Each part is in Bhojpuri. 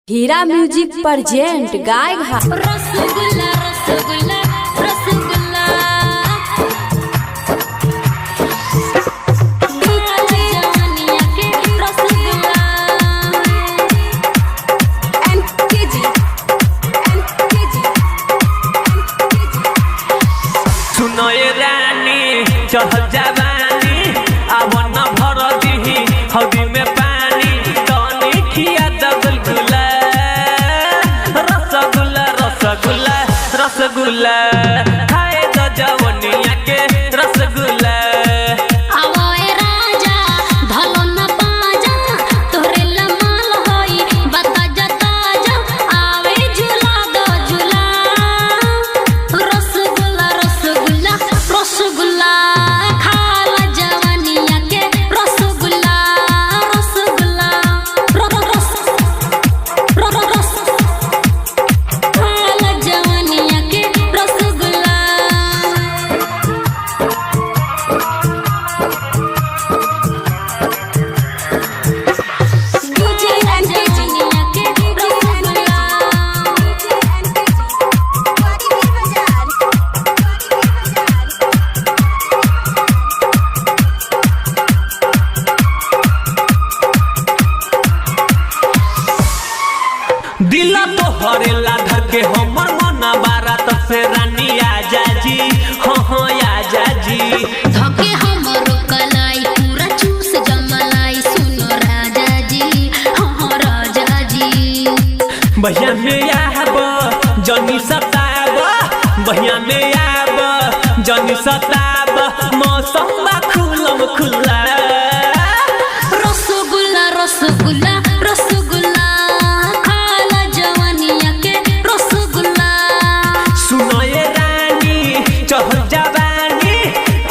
हीरा म्यूजिक प्रेजेंट गाय रसगुल्ला रसगुल्ला रसगुल्ला जवानिया के रसगुल्ला एमकेजी सुनो ये रानी चढ़ जवानी आवन भर दीही हौदी में पानी तनी खिया गुलगुला रसगुल्ला रसगुल्ला रसगुल्ला हाय तो जवानिया के रसगुल्ला आवए राजा धलो न बाजा तोरे लमाल होई बता जता जा आवे झूला दो झूला रसगुल्ला रसगुल्ला रसगुल्ला खाला जवानिया के रसगुल्ला रसगुल्ला रस खाला जवानिया के रसगुल्ला मुझे जवानिया के रसगुल्ला दिल तो हरेला धके हमर मन बारात से रानी आजा जी हाँ आजा जी धके हमरो कलाई पूरा चूस जमलाई सुनो राजा जी हाँ राजा जी बहिया में आब जनी सताब बहिया में आब जनी सताब मौसम बा खुलम खुला रसगुल्ला रसगुल्ला रसगुल्ला खाला जवानिया के रसगुल्ला सुनो ये रानी चढ़ जवानी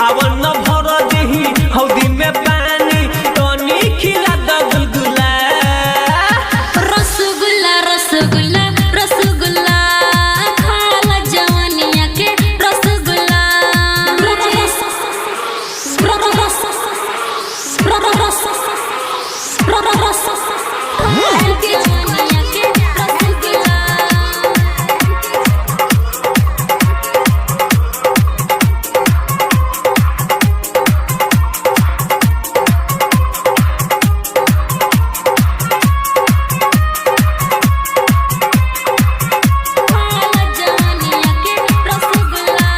आवन भर दही हौदी में पानी तनी खिला द गुलगुला रसगुल्ला रसगुल्ला रसगुल्ला खाला जवानिया के रसगुल्ला जवानिया के रसगुल्ला खाला जवानिया के रसगुल्ला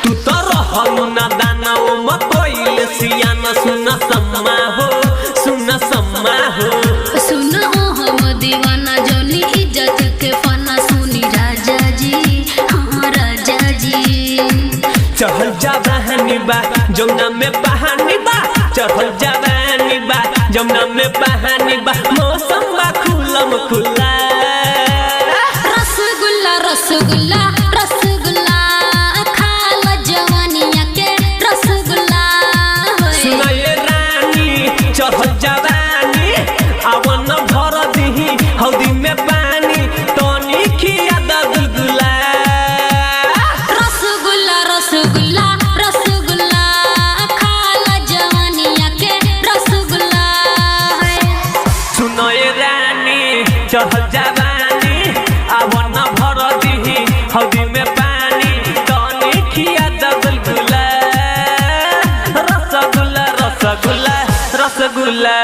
तू तो रहलू ना दाना ओ मकोइल सियान सुना सम्मा हो सुनो हम दीवाना जोनी इज्जत के फना सुनी राजा जी हाँ राजा जी चढ़ल जवानी बा जमुना में बहानी बा चढ़ल जवानी बा जमुना में बहानी बा मौसम बा खुलम खुला रसगुल्ला रसगुल्ला रसगुल्ला खाला जवानिया के रसगुल्ला सुनो ये रानी चढ़ल जवानी आवन भर दही हौदी में पानी तनी खिया द गुलगुला रसगुल्ला रसगुल्ला रसगुल्ला खाला जवानिया के रसगुल्ला सुनो ये रानी चढ़ल जवानी आवन भर दही हौदी में पानी तनी खिया द गुलगुला रसगुल्ला रसगुल्ला रसगुल्ला